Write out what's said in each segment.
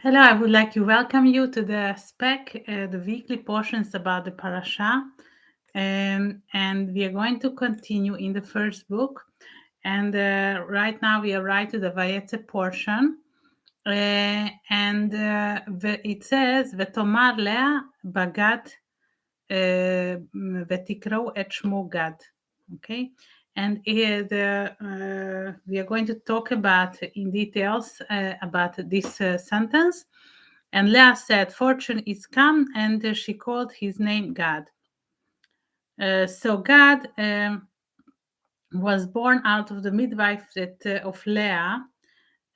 Hello, I would like to welcome you to the Spec, the weekly portions about the Parasha. And we are going to continue in the first book. And right now we are right to the Vayetze portion. It says, Vetomar Lea Bagad Vetikro et Shmo Gad. Okay. And here we are going to talk about in details about this sentence. And Leah said, "Fortune is come," and she called his name Gad. So Gad was born out of the midwife of Leah.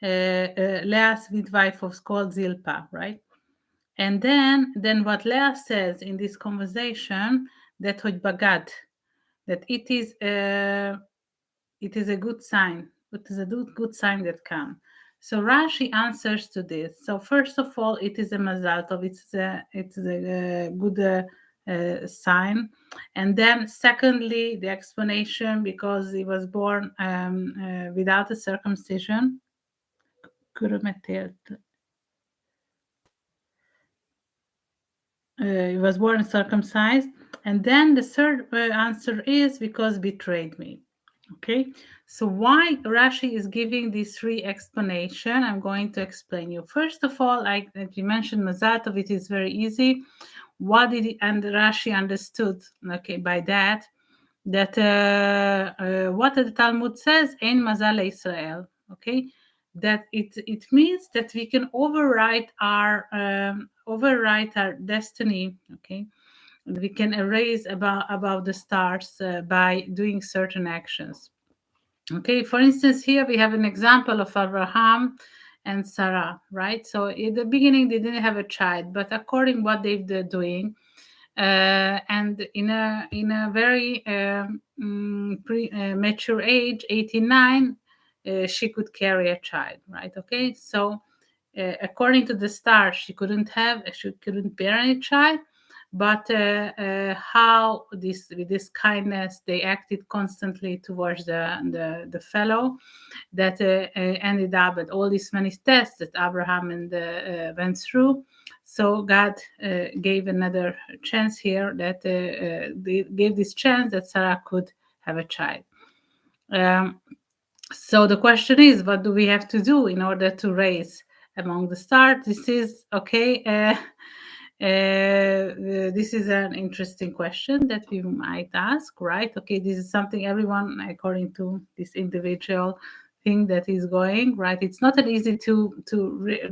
Leah's midwife was called Zilpah, right? And then what Leah says in this conversation that Bagad, that it is a good sign. It is a good sign that come. So Rashi answers to this. So first of all, it is a mazal tov. It's a good sign. And then secondly, the explanation because he was born without a circumcision. He was born circumcised. And then the third answer is because betrayed me. Okay, so why Rashi is giving these three explanation? I'm going to explain you. First of all, like you mentioned, Mazal Tov, it is very easy. What did he, and Rashi understood? Okay, by that what the Talmud says in Mazal Israel. Okay, that it means that we can overwrite our destiny. Okay, we can erase about the stars by doing certain actions. Okay, for instance, here we have an example of Abraham and Sarah, right? So in the beginning they didn't have a child, but according what they're doing, and in a very mature age, 89, she could carry a child, right? Okay, so according to the stars, she couldn't bear any child, but how this with this kindness they acted constantly towards the fellow that ended up at all these many tests that Abraham went through. So God gave another chance here that they gave this chance that Sarah could have a child. So the question is, what do we have to do in order to raise among the stars? This is okay. This is an interesting question that we might ask, right? Okay, this is something everyone, according to this individual thing that is going, right? It's not an easy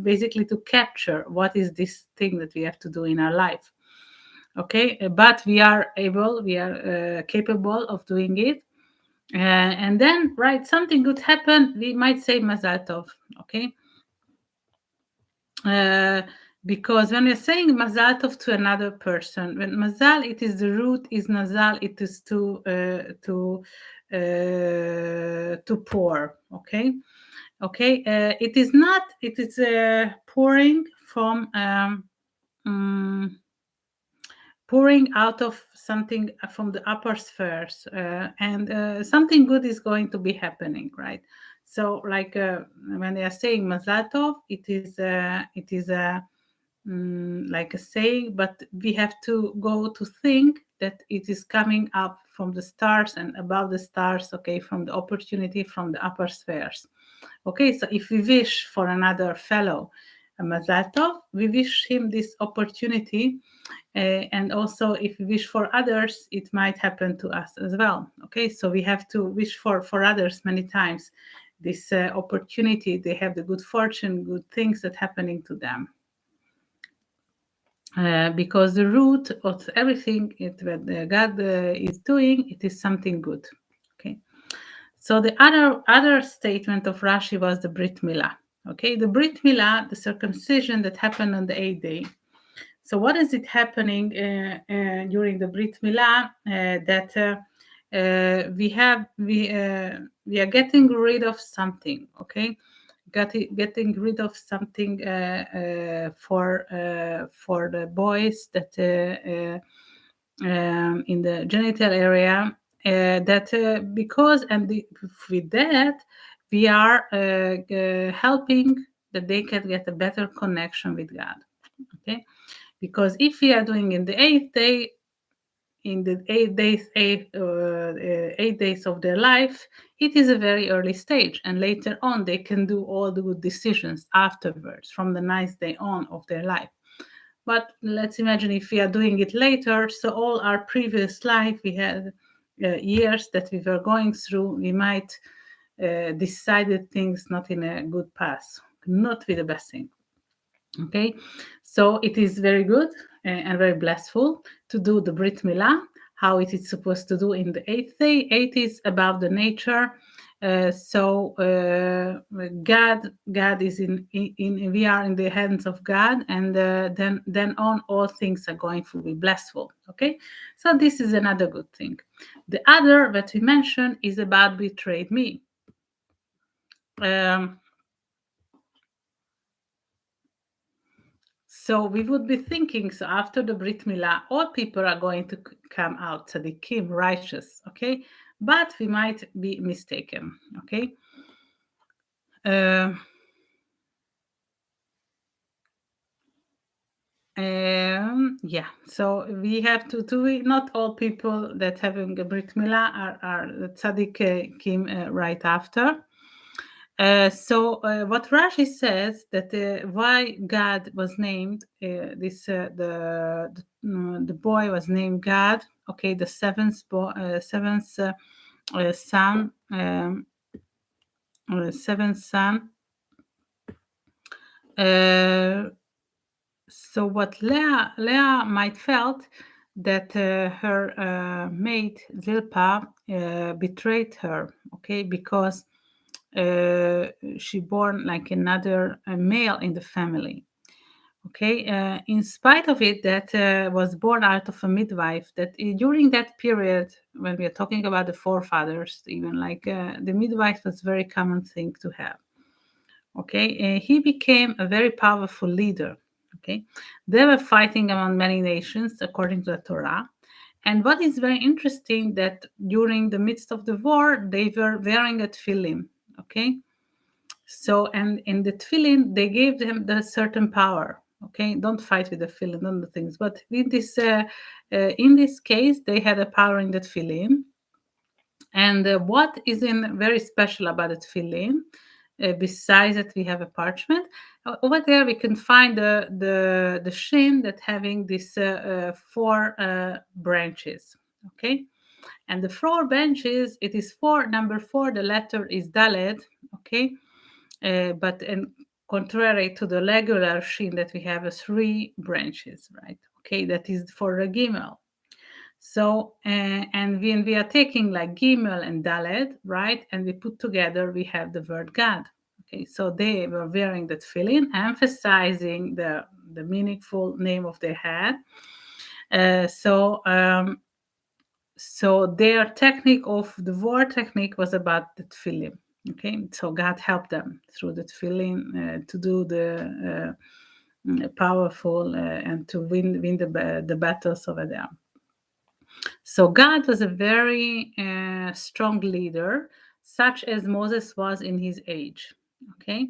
basically to capture what is this thing that we have to do in our life. Okay, but we are capable of doing it. And then, right, something good happen. We might say Mazal Tov, okay? Because when we're saying Mazal Tov to another person, when Mazal, it is the root is Nazal, it is to pour, okay? Okay, it is not. It is pouring from. Pouring out of something from the upper spheres, and something good is going to be happening, right? So, like when they are saying Mazal Tov, it is like a saying, but we have to go to think that it is coming up from the stars and above the stars, okay, from the opportunity from the upper spheres. Okay, so if we wish for another fellow a Mazal Tov, we wish him this opportunity. And also, if we wish for others, it might happen to us as well. Okay, so we have to wish for others many times. This opportunity, they have the good fortune, good things that happening to them. Because the root of everything that God is doing, it is something good. Okay. So the other statement of Rashi was the Brit Milah. Okay, the Brit Milah, the circumcision that happened on the 8th day. So what is it happening during the Brit Milah that we are getting rid of something? Okay, getting rid of something for the boys that in the genital area because with that we are helping that they can get a better connection with God. Okay, because if we are doing in the 8th day, in the 8 days, 8 days of their life, it is a very early stage, and later on they can do all the good decisions afterwards from the 9th day on of their life. But let's imagine if we are doing it later, so all our previous life, we had years that we were going through, we might decided things not in a good path, not with the best thing. Okay, so it is very good and very blessful to do the Brit Milah, how it is supposed to do in the 8th day. 8 is about the nature. So God is in we are in the hands of God, and then on all things are going to be blessful. Okay, so this is another good thing. The other that we mentioned is about betrayed me. Um, So we would be thinking, so after the Brit Milah, all people are going to come out tzaddikim, righteous, okay? But we might be mistaken, okay? Uh, yeah, so we have to do. Not all people that having a Brit Milah are tzaddikim right after. So what Rashi says that why God was named the boy was named God. Okay, the seventh son, seventh son. So what Leah might felt that her maid Zilpah betrayed her. Okay, because she born like another male in the family. Okay, in spite of it, that was born out of a midwife. That during that period, when we are talking about the forefathers, even like the midwife was a very common thing to have. Okay, he became a very powerful leader. Okay, they were fighting among many nations according to the Torah. And what is very interesting that during the midst of the war, they were wearing a tefillin. Okay, so, and in the tefillin, they gave them the certain power. Okay, don't fight with the tefillin, don't do things. But in this case, they had a power in the tefillin. And what is in very special about the tefillin, besides that we have a parchment, over there we can find the shin that having these four branches. Okay, and the four branches, it is four. Number 4, the letter is Daled. Okay, but in contrary to the regular shin that we have 3 branches, right? Okay, that is for a gimel. So and when we are taking like gimel and dalet, right, and we put together, we have the word God. Okay, so they were wearing that tefillin, emphasizing the meaningful name of their head. So their technique of the war technique was about the tefillin. Okay, so God helped them through the tefillin to do the powerful and to win the battles over there. So God was a very strong leader, such as Moses was in his age. Okay.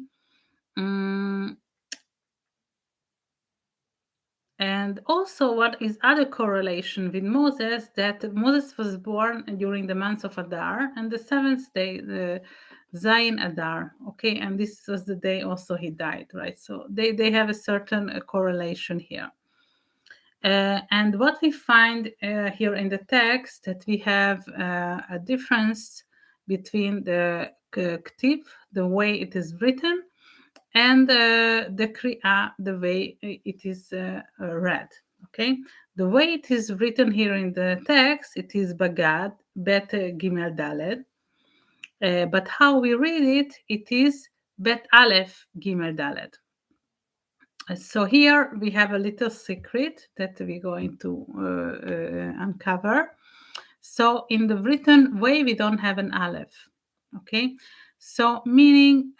And also, what is other correlation with Moses, that Moses was born during the month of Adar, and the 7th day, the Zayin Adar. Okay, and this was the day also he died, right? So they have a certain correlation here. And what we find here in the text, that we have a difference between the Ktib, the way it is written, and the Kri'ah, the way it is read. Okay, the way it is written here in the text, it is Bagad, Bet Gimel Daled. But how we read it, it is Bet Aleph Gimel Daled. So here we have a little secret that we're going to uncover. So in the written way, we don't have an Aleph. Okay, so meaning,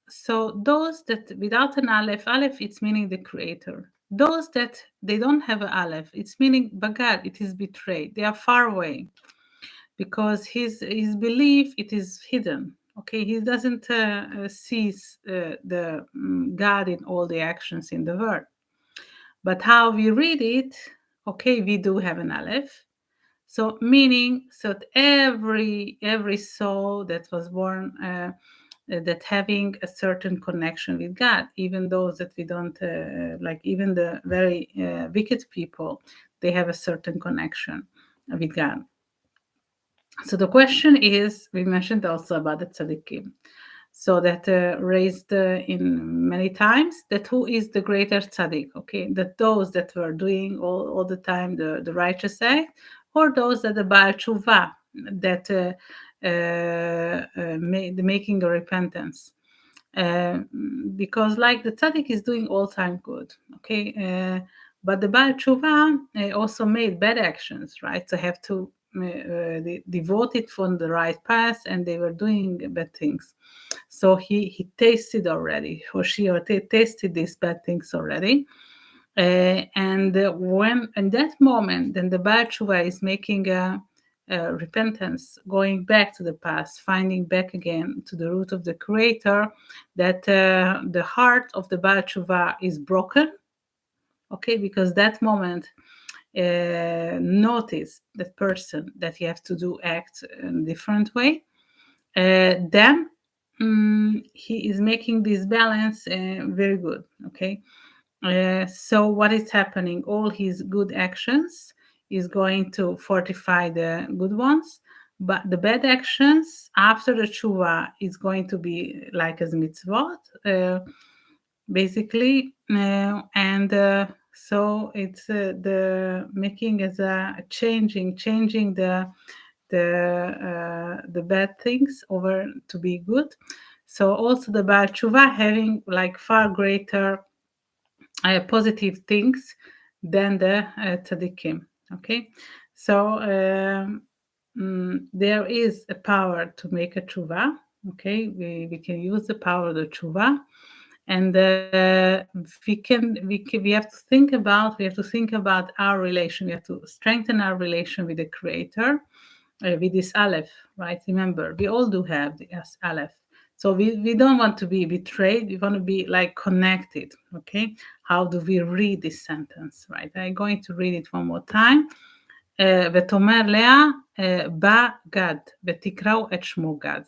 so those that without an Aleph, it's meaning the creator. Those that they don't have an Aleph, it's meaning Bagad, it is betrayed. They are far away because his belief, it is hidden. Okay, he doesn't see the God in all the actions in the world. But how we read it, okay, we do have an Aleph. So meaning, so that every soul that was born, that having a certain connection with God, even those that we don't like, even the very wicked people, they have a certain connection with God. So the question is, we mentioned also about the tzaddikim. So that raised in many times, that who is the greater tzaddik, okay? That those that were doing all the time the righteous act, or those that the Baal Tshuva, that making a repentance. Because like the tzaddik is doing all time good, okay? But the Baal Tshuva also made bad actions, right? So have to devote it from the right path, and they were doing bad things. So he tasted already, or she tasted these bad things already. And when in that moment, then the Baal Tshuva is making a repentance, going back to the past, finding back again to the root of the Creator, that the heart of the Baal Tshuva is broken, okay, because that moment notice that person that he has to do act in a different way, then he is making this balance very good, okay. So what is happening? All his good actions is going to fortify the good ones, but the bad actions after the tshuva is going to be like as mitzvot, basically, and so it's the making as a changing the bad things over to be good. So also the Baal Tshuva having like far greater positive things than the tzaddikim. Okay, so there is a power to make a tshuva. Okay, we can use the power of the tshuva, and we have to think about our relation. We have to strengthen our relation with the Creator, with this Aleph, right? Remember, we all do have this Aleph. So we don't want to be betrayed. We want to be like connected, okay? How do we read this sentence, right? I'm going to read it one more time. ותאמר לאה, בא גד, ותקראו את שמו גד,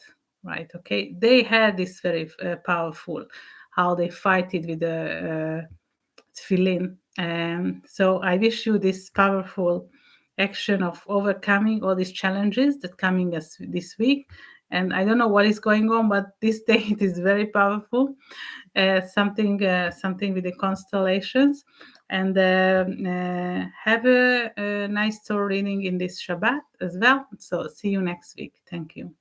right? Okay, they had this very powerful, how they fight it with the tefillin. So I wish you this powerful action of overcoming all these challenges that coming us this week. And I don't know what is going on, but this day it is very powerful. Something with the constellations. And have a nice Torah reading in this Shabbat as well. So see you next week. Thank you.